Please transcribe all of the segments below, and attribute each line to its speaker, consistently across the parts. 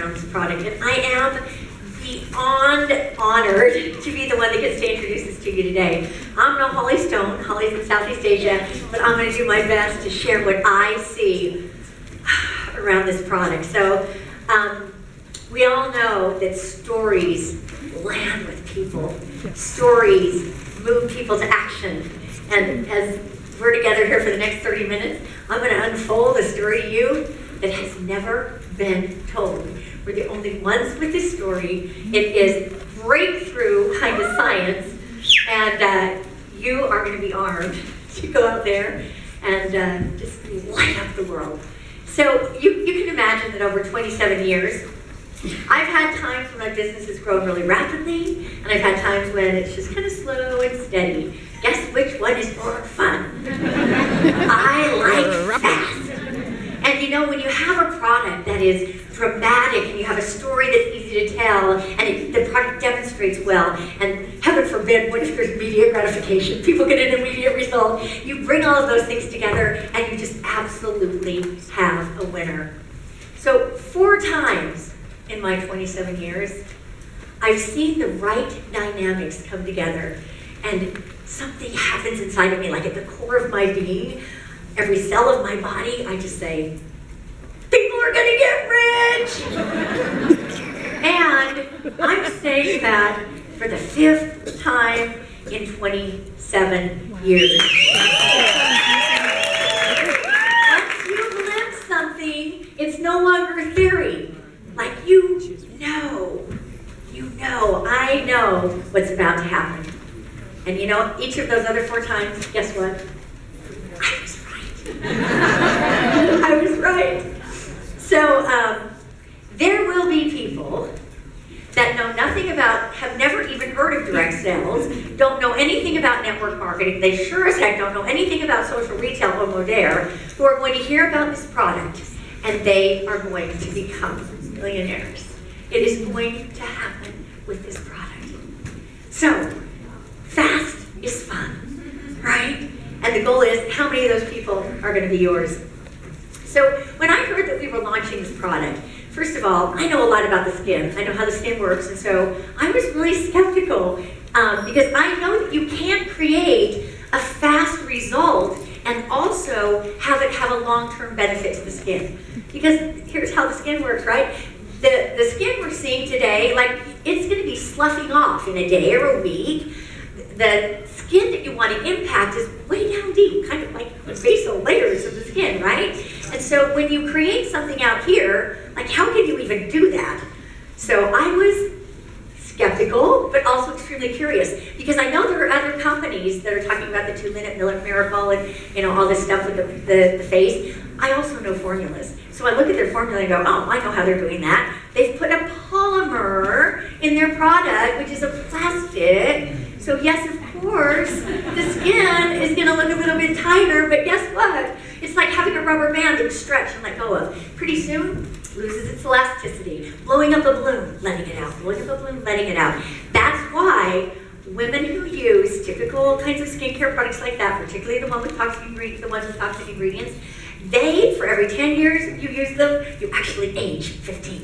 Speaker 1: around this product, and I am beyond honored to be the one that gets to introduce this to you today. I'm no Holly Stone. Holly's in Southeast Asia, but I'm going to do my best to share what I see around this product. So we all know that stories land with people. Stories move people to action. And as we're together here for the next 30 minutes, I'm going to unfold a story to you that has never been told. We're the only ones with this story. It is breakthrough kind of science, and you are going to be armed to go out there and just light up the world. So you can imagine that over 27 years, I've had times when my business has grown really rapidly, and I've had times when it's just kind of slow and steady. Guess which one is more fun? I like fast. And you know, when you have a product that is dramatic and you have a story that's easy to tell and the product demonstrates well, and heaven forbid, what if there's immediate gratification? People get an immediate result. You bring all of those things together and you just absolutely have a winner. So 4 times in my 27 years, I've seen the right dynamics come together, and something happens inside of me, like at the core of my being, every cell of my body, I just say, people are gonna get rich! And I'm saying that for the 5th time in 27 years. Once you glimpse something, it's no longer theory. Like I know what's about to happen. And you know, each of those other 4 times, guess what? I was right. I was right. So there will be people that know nothing about, have never even heard of direct sales, don't know anything about network marketing, they sure as heck don't know anything about social retail or Modere, who are going to hear about this product, and they are going to become millionaires. It is going to happen with this product. So, fast is fun, right? And the goal is, how many of those people are going to be yours? So, when I heard that we were launching this product, first of all, I know a lot about the skin. I know how the skin works, and so I was really skeptical because I know that you can't create a fast result and also have it have a long-term benefit to the skin. Because here's how the skin works, right? The skin we're seeing today, like, it's going to be sloughing off in a day or a week. The skin that you want to impact is way down deep, kind of like the basal layers of the skin, right? And so when you create something out here, like, how can you even do that? So I was skeptical, but also extremely curious, because I know there are other companies that are talking about the 2-minute miracle and, you know, all this stuff with the face. I also know formulas. So I look at their formula and go, oh, I know how they're doing that. They've put a polymer in their product, which is a plastic. So yes, of course, the skin is gonna look a little bit tighter, but guess what? It's like having a rubber band that you stretch and let go of. Pretty soon, it loses its elasticity. Blowing up a balloon, letting it out. Blowing up a balloon, letting it out. That's why women who use typical kinds of skincare products like that, particularly the ones with toxic ingredients, they, for every 10 years you use them, you actually age 15.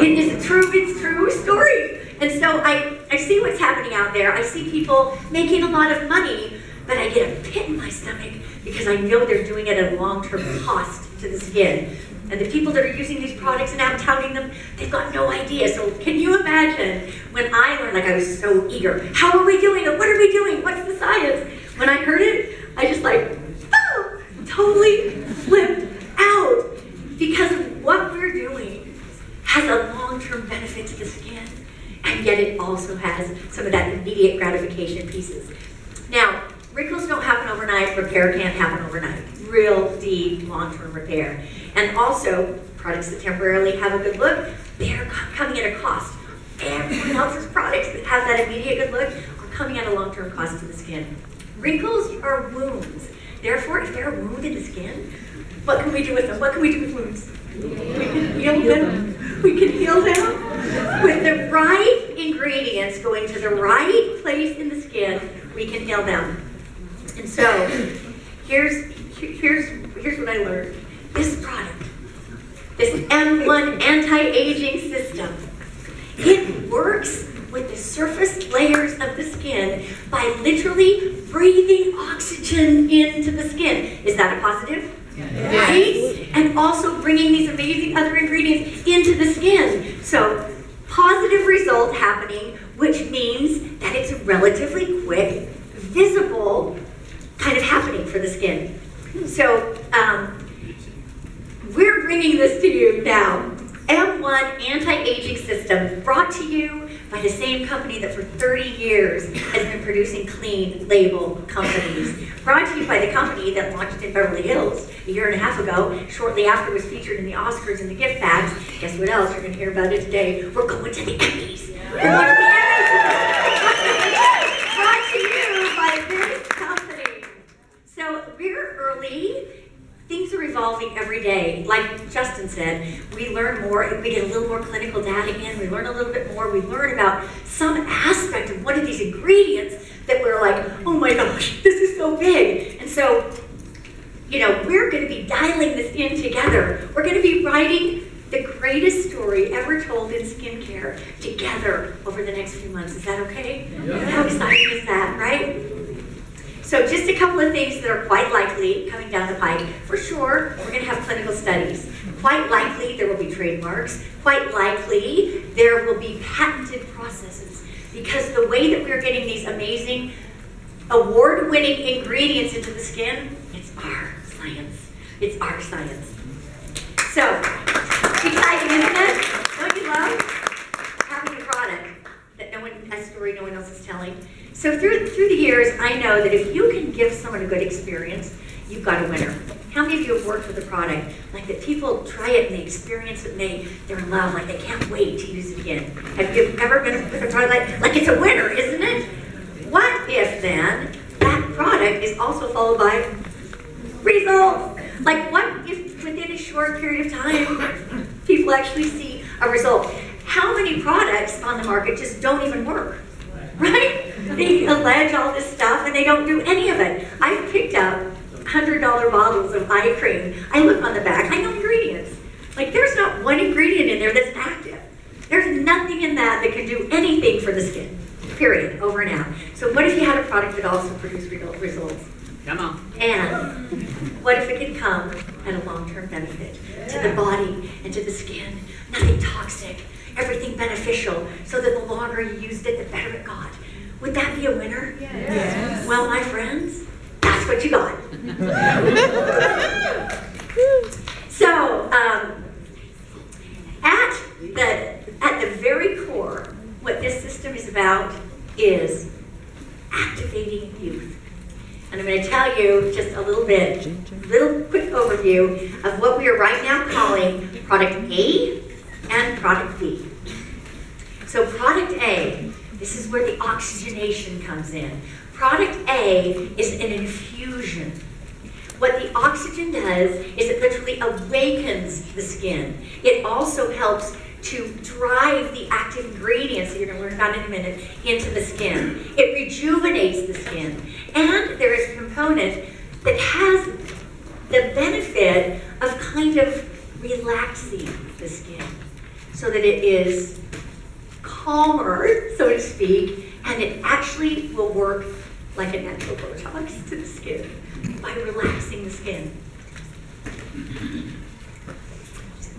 Speaker 1: It is a true story. And so I see what's happening out there. I see people making a lot of money, but I get a pit in my stomach because I know they're doing it at a long-term cost to the skin. And the people that are using these products and out touting them, they've got no idea. So can you imagine when I learned, like, I was so eager, how are we doing it? What are we doing? What's the science? When I heard it, I just totally flipped out, because of what we're doing has a long-term benefit to the skin, and yet it also has some of that immediate gratification pieces. Now, wrinkles don't happen overnight, repair can't happen overnight. Real deep, long-term repair. And also, products that temporarily have a good look, they're coming at a cost. Everyone else's products that have that immediate good look are coming at a long-term cost to the skin. Wrinkles are wounds. Therefore, if there are wounds in the skin, what can we do with them? What can we do with wounds? We can heal them. We can heal them. With the right ingredients going to the right place in the skin, we can heal them. And so, here's what I learned. This product this M1 anti-aging system. It works with the surface layers of the skin by literally breathing oxygen into the skin. Is that a positive? Yes. Right? And also bringing these amazing other ingredients into the skin. So, positive result happening, which means that it's a relatively quick, visible kind of happening for the skin. So, we're bringing this to you now. M1 Anti-Aging System, brought to you by the same company that for 30 years has been producing clean label companies. Brought to you by the company that launched in Beverly Hills a year and a half ago, shortly after it was featured in the Oscars and the gift bags. Guess what else? You're going to hear about it today. We're going to the Emmys. We're going to the Emmys. Brought to you by this company. So we're early. Things are evolving every day. Like Justin said, we learn more, we get a little more clinical data in, we learn a little bit more, we learn about some aspect of one of these ingredients that we're like, oh my gosh, this is so big. And so, you know, we're gonna be dialing this in together. We're gonna be writing the greatest story ever told in skincare together over the next few months. Is that okay? Yeah. How exciting is that, right? So just a couple of things that are quite likely coming down the pike. For sure, we're going to have clinical studies. Quite likely, there will be trademarks. Quite likely, there will be patented processes. Because the way that we're getting these amazing, award-winning ingredients into the skin, it's our science. It's our science. So, exciting, isn't it? Don't you love having a product that a story no one else is telling? So through the years, I know that if you can give someone a good experience, you've got a winner. How many of you have worked with a product like that people try it and they experience it and they're in love, like they can't wait to use it again? Have you ever been with a product like it's a winner, isn't it? What if then that product is also followed by results? Like what if within a short period of time, people actually see a result? How many products on the market just don't even work? Right? They allege all this stuff and they don't do any of it. I've picked up $100 bottles of eye cream. I look on the back, I know ingredients. Like there's not one ingredient in there that's active. There's nothing in that that can do anything for the skin, period, over and out. So what if you had a product that also produced results?
Speaker 2: Come on.
Speaker 1: And what if it could come at a long-term benefit to the body and to the skin? Nothing toxic. Everything beneficial, so that the longer you used it, the better it got. Would that be a winner?
Speaker 3: Yes.
Speaker 1: Well, my friends, that's what you got. So, at the very core, what this system is about is activating youth. And I'm going to tell you just a little quick overview of what we are right now calling Product A and Product B. So Product A, this is where the oxygenation comes in. Product A is an infusion. What the oxygen does is it literally awakens the skin. It also helps to drive the active ingredients that you're going to learn about in a minute into the skin. It rejuvenates the skin. And there is a component that has the benefit of kind of relaxing the skin so that it is calmer, so to speak, and it actually will work like a natural Botox to the skin by relaxing the skin.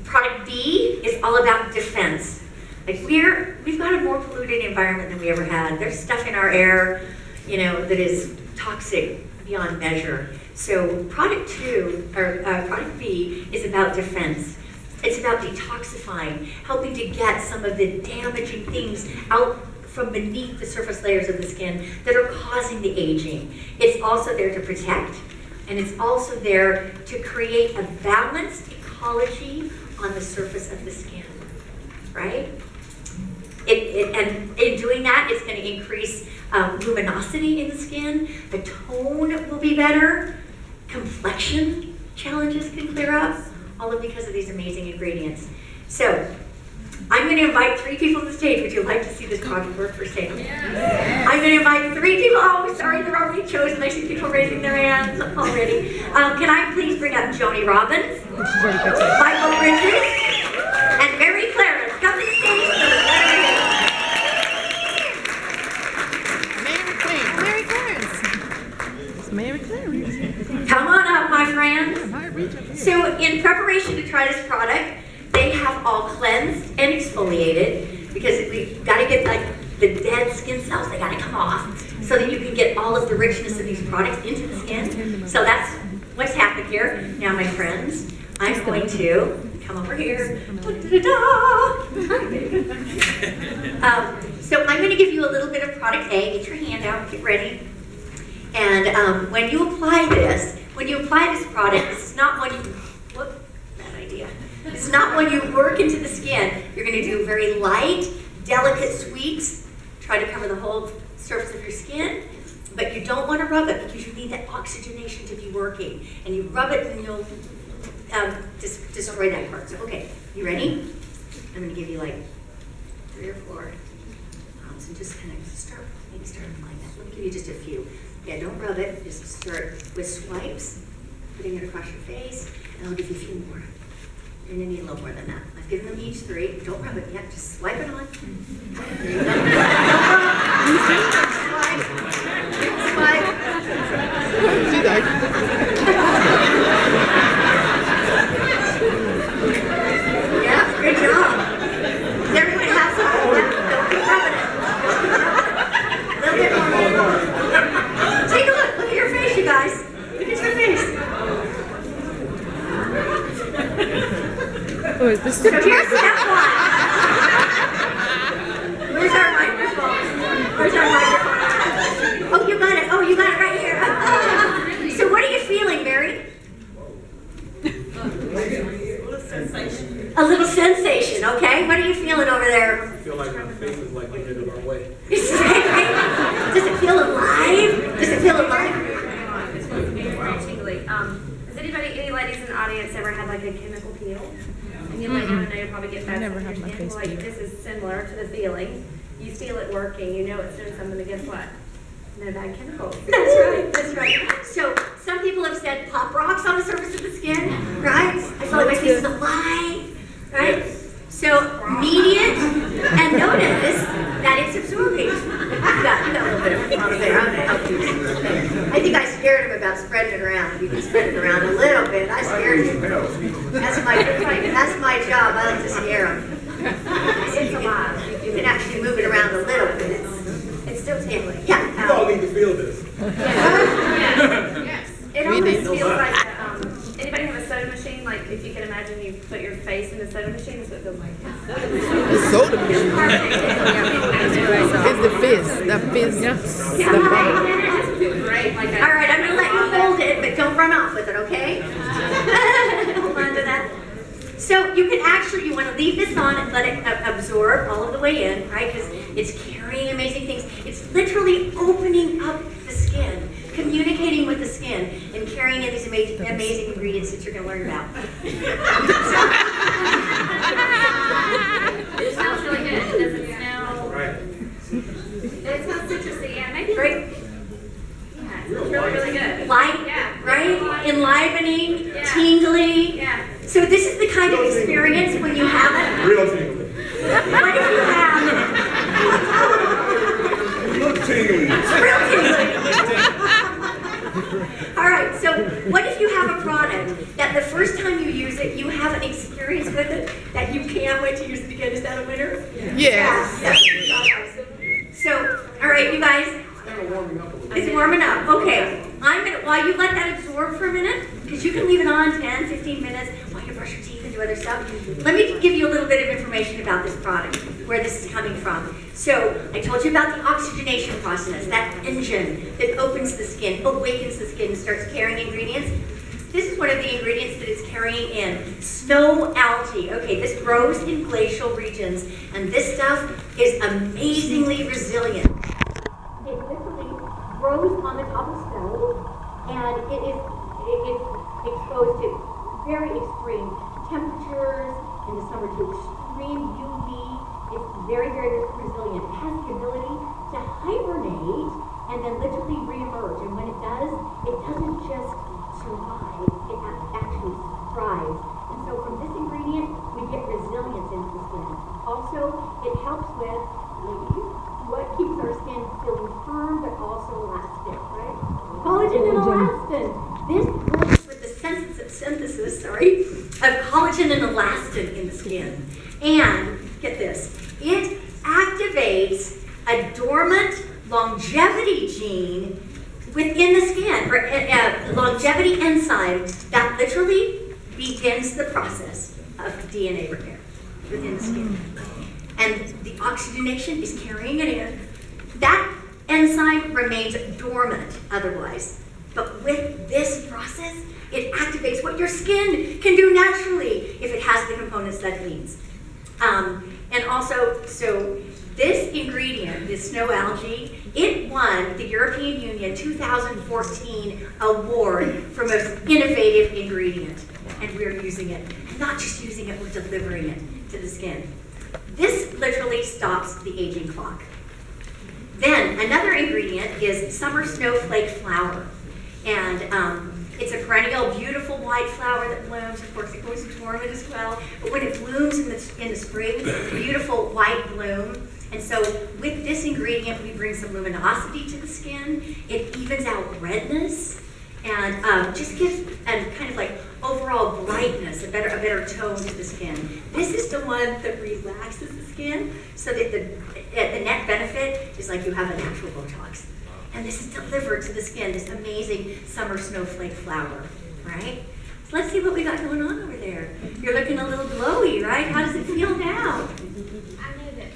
Speaker 1: Product B is all about defense. Like we've got a more polluted environment than we ever had. There's stuff in our air, you know, that is toxic beyond measure. So product B is about defense. It's about detoxifying, helping to get some of the damaging things out from beneath the surface layers of the skin that are causing the aging. It's also there to protect, and it's also there to create a balanced ecology on the surface of the skin, right? And in doing that, it's going to increase luminosity in the skin. The tone will be better. Complexion challenges can clear up, all of because of these amazing ingredients. So I'm going going to invite 3 people to the stage. Would you like to see this product work for sale? Yeah. I'm going to invite 3 people. Oh, sorry, they're already chosen. I see people raising their hands already. Can I please bring up Joni Robbins, Michael Bridges, and Mary Clarence? Come to the stage.
Speaker 2: Mary Clarence.
Speaker 1: Come on up, my friends. So in preparation to try this product, they have all cleansed and exfoliated because we've got to get like the dead skin cells, they got to come off so that you can get all of the richness of these products into the skin. So that's what's happened here. Now, my friends, I'm going to come over here. So I'm going to give you a little bit of product A. Get your hand out, get ready. And when you apply this product, this is not when you, whoop, bad idea. It's not when you work into the skin. You're going to do very light, delicate sweeps. Try to cover the whole surface of your skin, but you don't want to rub it because you need that oxygenation to be working. And you rub it and you'll destroy that part. So, okay, you ready? I'm going to give you like 3 or 4. So just kind of maybe start applying that. Let me give you just a few. Yeah, don't rub it. Just start with swipes, putting it across your face, and I'll give you a few more. You're going to need a little more than that. I've given them each 3. Don't rub it yet. Just swipe it on. There you go. Swipe. Yeah, good job. Does everyone have some? Don't keep rubbing it. A little bit more. Take a look. Look at your face, you guys. Look at your face.
Speaker 2: Oh, this is
Speaker 1: So here's step 1. Where's our microphone? Where's our microphone? Oh, you got it. Oh, you got it right here. So what are you feeling, Mary? A little sensation, okay? What are you feeling over there?
Speaker 3: I feel like my face is like getting in our way.
Speaker 1: Does it feel alive? Does it feel alive?
Speaker 4: It's very tingly. Has any ladies in the audience ever had like a chemical peel? And you lay down and know you'll probably get back
Speaker 2: never
Speaker 4: to
Speaker 2: had
Speaker 4: your
Speaker 2: my
Speaker 4: skin.
Speaker 2: face
Speaker 4: Like
Speaker 2: peeled.
Speaker 4: this is similar to the feeling. You feel it working, you know it's doing something, but guess what? No bad chemicals.
Speaker 1: That's right, that's right. So some people have said pop rocks on the surface of the skin, right? I feel like my face is alive, right? So immediate, and notice that it's absorbing. You got a little bit of product there. I'm gonna help you. I think I scared him about spreading it around. You can spread it around a little bit. I scared him. That's my job. I like to scare him.
Speaker 4: It's alive.
Speaker 1: You can actually move it around a little bit. It's still tingling.
Speaker 3: You
Speaker 1: Yeah.
Speaker 3: all need to feel this.
Speaker 4: Yes. It almost
Speaker 2: did.
Speaker 4: feels like anybody have a soda machine? Like if you can imagine you put your face in a soda machine, that's what it feels like.
Speaker 2: the soda machine. It's the fizz. The fizz.
Speaker 1: Yeah.
Speaker 2: The bubble.
Speaker 4: Great, like
Speaker 1: All right, I'm going to let you hold it, but don't run off with it, okay? Hold on to that. So you can actually, you want to leave this on and let it absorb all of the way in, right? Because it's carrying amazing things. It's literally opening up the skin, communicating with the skin, and carrying in these amazing ingredients that you're going to learn about.
Speaker 4: It smells really good. It doesn't smell.
Speaker 3: Right.
Speaker 4: It smells citrusy. Yeah, maybe.
Speaker 1: Great.
Speaker 4: Yeah, it smells really, really good.
Speaker 1: Light,
Speaker 4: Yeah.
Speaker 1: right? Enlivening,
Speaker 4: Yeah.
Speaker 1: tingly.
Speaker 4: Yeah.
Speaker 1: So this is the kind of experience when you have it.
Speaker 3: Real tingly.
Speaker 1: What if you have
Speaker 3: Look tingly.
Speaker 1: real tingly? All right, so what if you have a product that the first time you use it, you have an experience with it that you can't wait to use it again? Is that a winner?
Speaker 2: Yes.
Speaker 1: Yeah. So, all right, you guys,
Speaker 3: Kind of warming up a little.
Speaker 1: it's warming up. Okay, while you let that absorb for a minute, because you can leave it on 10, 15 minutes while you brush your teeth and do other stuff. Let me give you a little bit of information about this product, where this is coming from. So, I told you about the oxygenation process, that engine that opens the skin, awakens the skin, and starts carrying ingredients. This is one of the ingredients that it's carrying in. Snow algae. Okay, this grows in glacial regions, and this stuff is amazingly resilient. It literally grows on the top of snow, and it is exposed to very extreme temperatures, in the summer to extreme UV very, very resilient. It has the ability to hibernate and then literally reemerge. And when it does, it doesn't just survive, it actually thrives. And so from this ingredient, we get resilience into the skin. Also, it helps with, ladies, what keeps our skin feeling firm but also elastic, right? Collagen and elastin. This works with the synthesis, of collagen and elastin in the skin. And get this, it activates a dormant longevity gene within the skin, or a longevity enzyme that literally begins the process of DNA repair within the skin. And the oxygenation is carrying it in. That enzyme remains dormant otherwise. But with this process, it activates what your skin can do naturally if it has the components that it needs. And also, so this ingredient, this snow algae, it won the European Union 2014 award for most innovative ingredient. And we're using it. Not just using it, we're delivering it to the skin. This literally stops the aging clock. Then another ingredient is summer snowflake flower. And it's a perennial, beautiful white flower that blooms. Of course, it goes dormant as well. But when it blooms in the spring, beautiful white bloom. And so with this ingredient, we bring some luminosity to the skin. It evens out redness and just gives a kind of like overall brightness, a better tone to the skin. This is the one that relaxes the skin, so that the net benefit is like you have a natural Botox. And this is delivered to the skin, this amazing summer snowflake flower, right? So let's see what we got going on over there. You're looking a little glowy, right? How does it feel now?
Speaker 4: I know that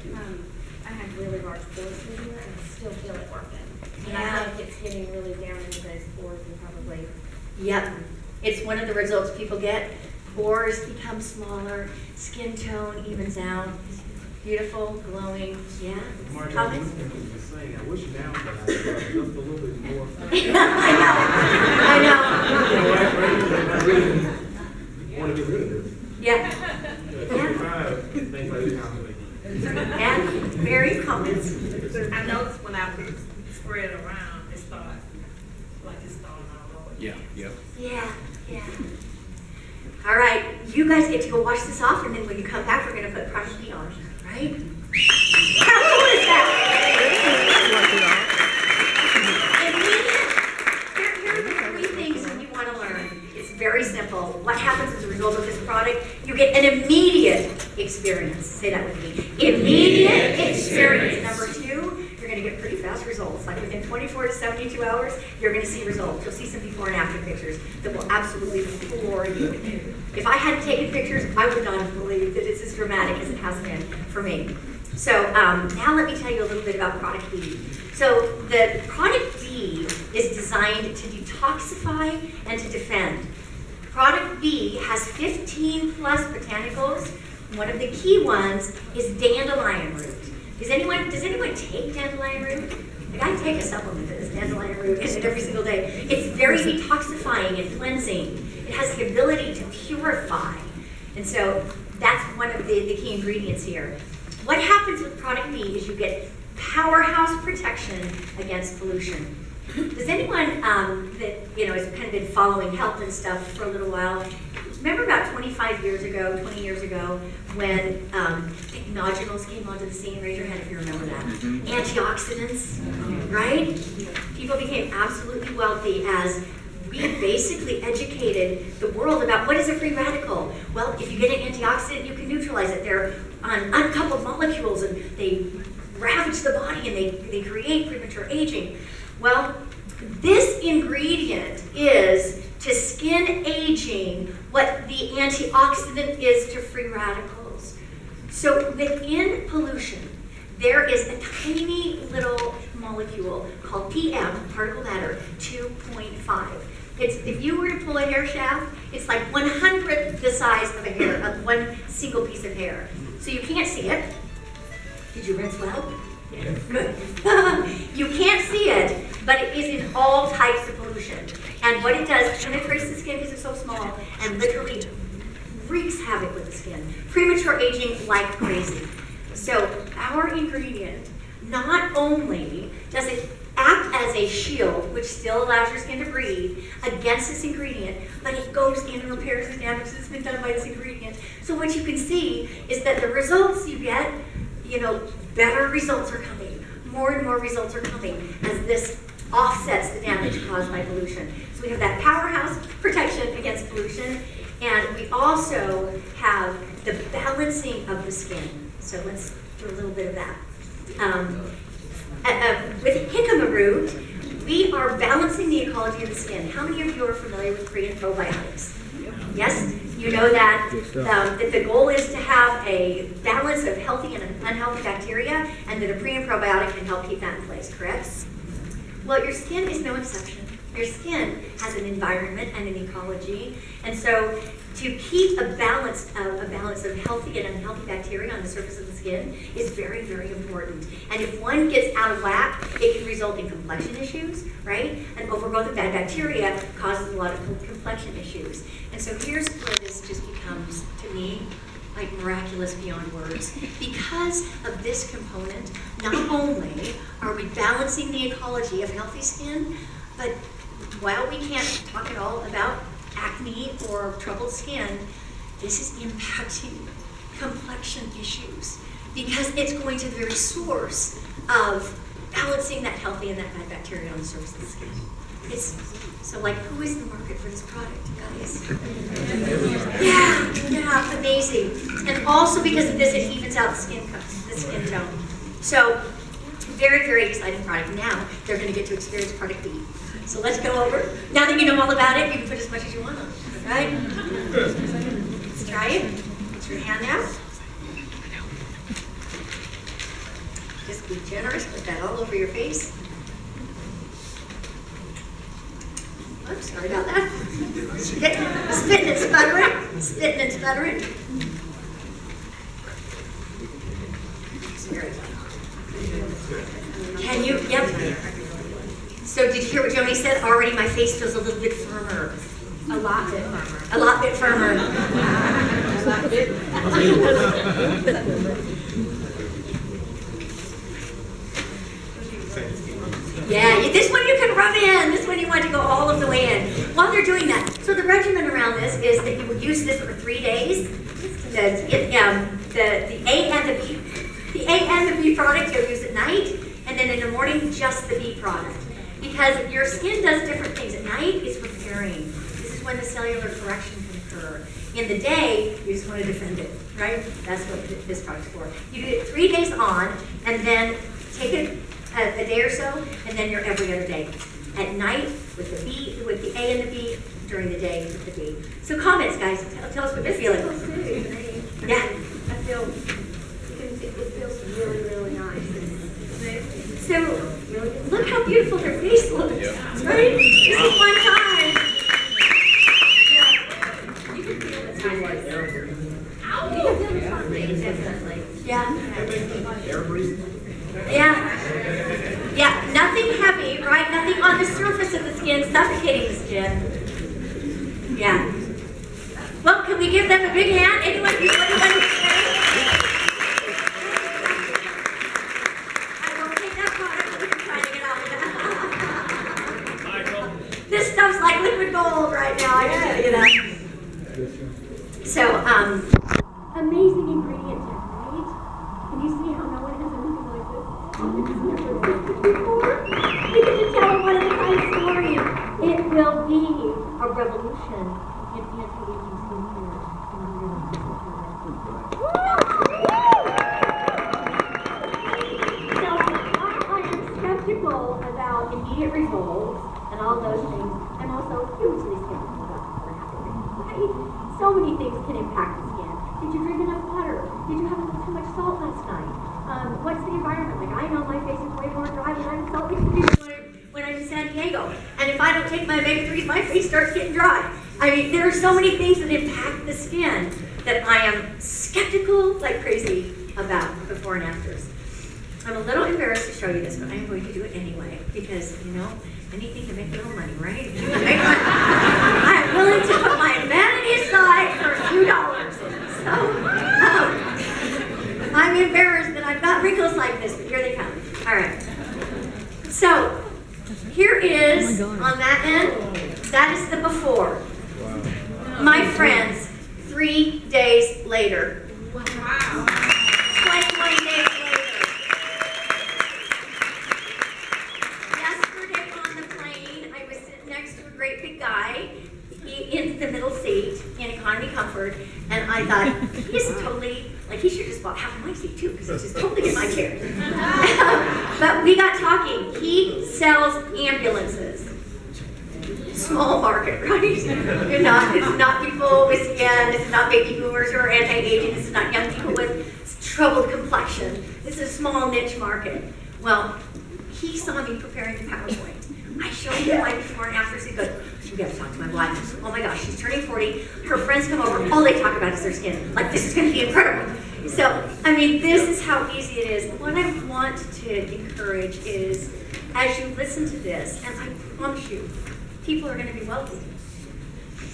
Speaker 4: I have really large pores in here, and I still feel it working. And
Speaker 1: Yeah.
Speaker 4: I think it's getting really down into those pores and probably.
Speaker 1: Yep. It's one of the results people get. Pores become smaller, skin tone evens out. Beautiful, glowing, yeah.
Speaker 3: Marjorie,
Speaker 1: Comments?
Speaker 3: just saying, I wish now that I just a little bit more.
Speaker 1: I know.
Speaker 3: I really want to get rid of this.
Speaker 1: Yeah.
Speaker 3: Things like this.
Speaker 1: And Mary, comments?
Speaker 5: I noticed when I spread it around, it started, like it's starting all over.
Speaker 3: Yeah.
Speaker 1: Yeah, yeah. All right, you guys get to go wash this off, and then when you come back, we're going to put Product B on, right? How cool is that? Here are the 3 things that you want to learn. It's very simple. What happens as a result of this product? You get an immediate experience. Say that with me. Immediate experience. Number 2, you're going to get pretty fast results. Like within 24 to 72 hours, you're going to see results. You'll see some before and after pictures that will absolutely floor you. If I hadn't taken pictures, I would not have believed that it's as dramatic as it has been for me. So now let me tell you a little bit about Product B. So the Product B is designed to detoxify and to defend. Product B has 15 plus botanicals. One of the key ones is dandelion root. Does anyone take dandelion root? Like I take a supplement that is dandelion root every single day. It's very detoxifying and cleansing. It has the ability to purify. And so that's one of the key ingredients here. What happens with Product B is you get powerhouse protection against pollution. Does anyone that has kind of been following health and stuff for a little while, remember about 20 years ago, when technogenals came onto the scene? Raise your hand if you remember that. Antioxidants, right? People became absolutely wealthy as we basically educated the world about what is a free radical. Well, if you get an antioxidant, you can neutralize it. They're on uncoupled molecules, and they ravage the body, and they create premature aging. Well, this ingredient is to skin aging what the antioxidant is to free radicals. So within pollution, there is a tiny little molecule called PM, particle matter 2.5. If you were to pull a hair shaft, it's like 1/100th the size of a hair, of one single piece of hair. So you can't see it. Did you rinse well? Yes. Good. You can't see it, but it is in all types of pollution. And what it does, penetrates the skin because it's so small, and literally wreaks havoc with the skin. Premature aging like crazy. So our ingredient, not only does it act as a shield, which still allows your skin to breathe, against this ingredient, but it goes in and repairs the damage that's been done by this ingredient. So what you can see is that the results you get, better results are coming. More and more results are coming as this offsets the damage caused by pollution. So we have that powerhouse protection against pollution, and we also have the balancing of the skin. So let's do a little bit of that. With jicama root, we are balancing the ecology of the skin. How many of you are familiar with pre and probiotics? Yes? You know that the goal is to have a balance of healthy and unhealthy bacteria, and that a pre and probiotic can help keep that in place, correct? Well, your skin is no exception. Your skin has an environment and an ecology, and so to keep a balance of healthy and unhealthy bacteria on the surface of the skin is very, very important. And if one gets out of whack, it can result in complexion issues, right? And overgrowth of bad bacteria causes a lot of complexion issues. And so here's where this just becomes, to me, like miraculous beyond words. Because of this component, not only are we balancing the ecology of healthy skin, but while we can't talk at all about acne or troubled skin, this is impacting complexion issues because it's going to the very source of balancing that healthy and that bad bacteria on the surface of the skin. So like, who is the market for this product, guys? Yeah, amazing. And also because of this, it evens out the skin tone. So, very, very exciting product. Now, they're going to get to experience product B. So let's go over. Now that you know all about it, you can put as much as you want on it, right? Let's try it. Put your hand out. Just be generous. Put that all over your face. Oops, sorry about that. Spitting and sputtering. Spitting and sputtering. Can you? Yep. So did you hear what Joni said? Already my face feels a little bit firmer. A lot bit firmer. A lot bit firmer. Yeah, this one you can rub in. This one you want to go all of the way in. While they're doing that, so the regimen around this is that you will use this for 3 days. The A and the B. The A and the B product you'll use at night, and then in the morning just the B product. Because your skin does different things. At night, it's repairing. This is when the cellular correction can occur. In the day, you just want to defend it, right? That's what this product's for. You do it 3 days on, and then take it a day or so, and then you're every other day. At night, with the B, with the A and the B, during the day with the B. So comments, guys. Tell us what you're feeling. Yeah.
Speaker 4: I feel, it feels really, really nice.
Speaker 1: So, look how beautiful their face looks, right? This is one time. Yeah. You can feel the time. You can feel the time, definitely. Yeah. Yeah. Yeah, nothing heavy, right? Nothing on the surface of the skin, suffocating the skin. Yeah. Well, can we give them a big hand? Anyone say? This stuff's like liquid gold right now, I can tell you that. So, amazing ingredient, right? Can you see how no one has anything like this? It's never existed before. You get to tell a one-of-a-kind story. It will be a revolution in anti-aging skincare. So, while I am skeptical about immediate results, and all those things, I'm also hugely skeptical about before and after, right? So many things can impact the skin. Did you drink enough water? Did you have too much salt last night? What's the environment like? I know my face is way more dry than I'm in Salt Lake City when I'm in San Diego. And if I don't take my omega-3s, my face starts getting dry. I mean, there are so many things that impact the skin that I am skeptical like crazy about before and afters. I'm a little embarrassed to show you this, but I'm going to do it anyway because, anything to make a little money, right? I'm willing to put my vanity aside for a few dollars. So, I'm embarrassed that I've got wrinkles like this, but here they come. All right. So, here is, on that end, that is the before. My friends, 3 days later.
Speaker 5: Wow.
Speaker 1: 21 days later. Yesterday on the plane, I was sitting next to a great big guy in the middle seat in economy comfort, and I thought, he's totally, like he should just bought half of my seat too, because he's just totally in my chair. But we got talking. He sells ambulances. Small market, right? You're not, it's not people with skin, it's not baby boomers who are anti-aging, this is not young people with troubled complexion. This is a small niche market. Well, he saw me preparing the PowerPoint. I showed him my before and after, so he goes, you gotta talk to my wife. Oh my gosh, she's turning 40, her friends come over, all they talk about is their skin. Like, this is gonna be incredible. So, I mean, this is how easy it is. What I want to encourage is, as you listen to this, and I promise you, people are gonna be wealthy.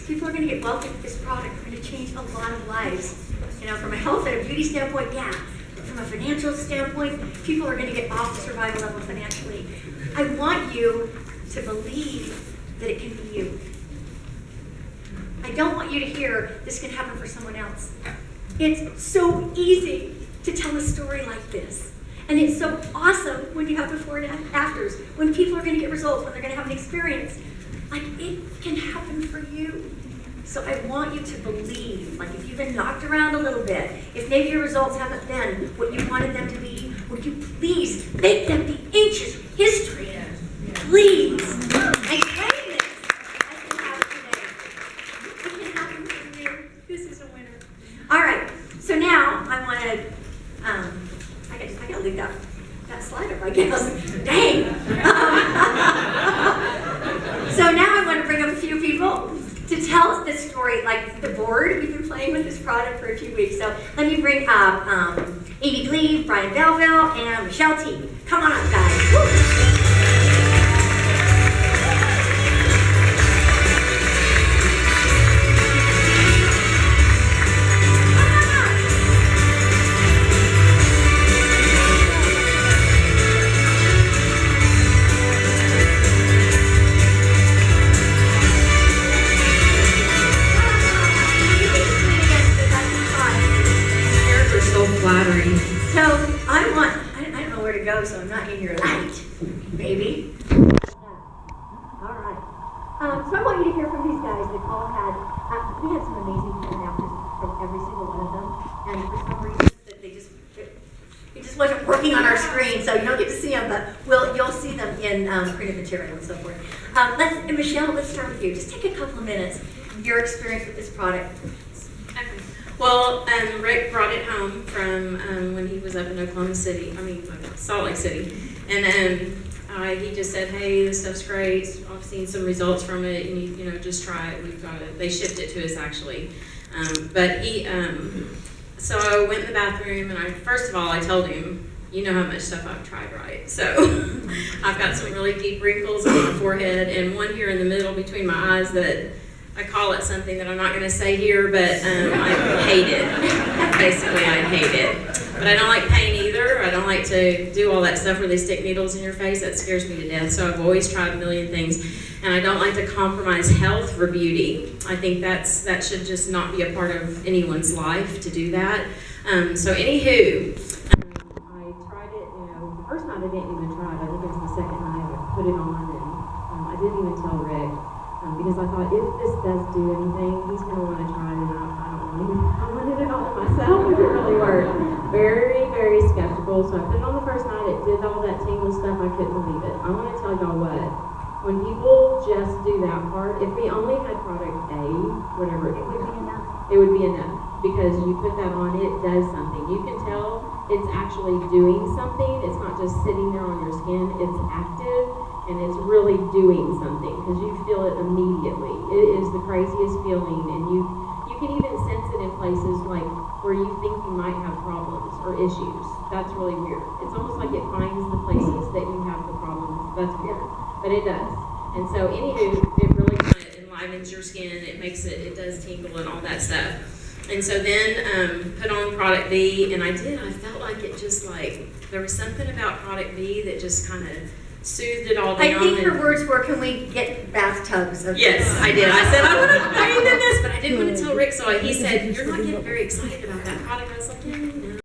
Speaker 1: People are gonna get wealthy with this product. We're gonna change a lot of lives. You know, from a health and a beauty standpoint, yeah. But from a financial standpoint, people are gonna get off the survival level financially. I want you to believe that it can be you. I don't want you to hear this can happen for someone else. It's so easy to tell a story like this. And it's so awesome when you have before and afters, when people are going to get results, when they're going to have an experience. Like, it can happen for you. So I want you to believe, like if you've been knocked around a little bit, if maybe your results haven't been what you wanted them to be, would you please make them be ancient history? Please. I claim this. I can have it today. It can happen for you. This is a winner. All right. So now I want to, I gotta leave that slide up, I guess. Dang. So now I want to bring up a few people to tell this story, like the board. We've been playing with this product for a few weeks. So let me bring up Amy Gleave, Brian Belleville, and Michelle T. Come on up, guys. Woo.
Speaker 6: Flattering.
Speaker 1: So I don't know where to go, so I'm not in your light, baby. All right. So I want you to hear from these guys. They all had, we had some amazing before and afters from every single one of them, and for some reason that it just wasn't working on our screen, so you don't get to see them, but you'll see them in printed material and so forth. Michelle, let's start with you. Just take a couple of minutes, your experience with this product.
Speaker 6: Well, Rick brought it home from when he was up in Salt Lake City. And he just said, hey, this stuff's great. I've seen some results from it, and you know, just try it. We've got it. They shipped it to us, actually. So I went in the bathroom, and first of all, I told him, you know how much stuff I've tried, right? So I've got some really deep wrinkles on my forehead, and one here in the middle between my eyes that I call it something that I'm not going to say here, but I hate it. Basically, I hate it. But I don't like pain either. I don't like to do all that stuff where they stick needles in your face. That scares me to death. So I've always tried a million things. And I don't like to compromise health for beauty. I think that should just not be a part of anyone's life to do that. So anywho, I tried it, the first night I didn't even try it. I think it was the second night I put it on, and I didn't even tell Rick. Because I thought, if this does do anything, he's going to want to try it, and I wanted it on myself if it really worked. Very, very skeptical. So I put it on the first night. It did all that tingle stuff. I couldn't believe it. I want to tell y'all what. When people just do that part, if we only had product A, whatever, it would be enough. It would be enough. Because you put that on, it does something. You can tell it's actually doing something. It's not just sitting there on your skin. It's active. And it's really doing something because you feel it immediately. It is the craziest feeling, and you can even sense it in places like where you think you might have problems or issues. That's really weird. It's almost like it finds the places that you have the problems. That's weird, but it does. And so, anywho, it really kind of enlivens your skin. It makes it does tingle and all that stuff. And so then put on product B, and I felt like it just like, there was something about product B that just kind of soothed it all down.
Speaker 1: I think her
Speaker 6: and-
Speaker 1: words were, can we get bathtubs of
Speaker 6: Yes,
Speaker 1: this?"
Speaker 6: I did. I said, I want to bathe in this, but I didn't want to tell Rick, so he said, you're not getting very excited about that product. I was like, yeah, no.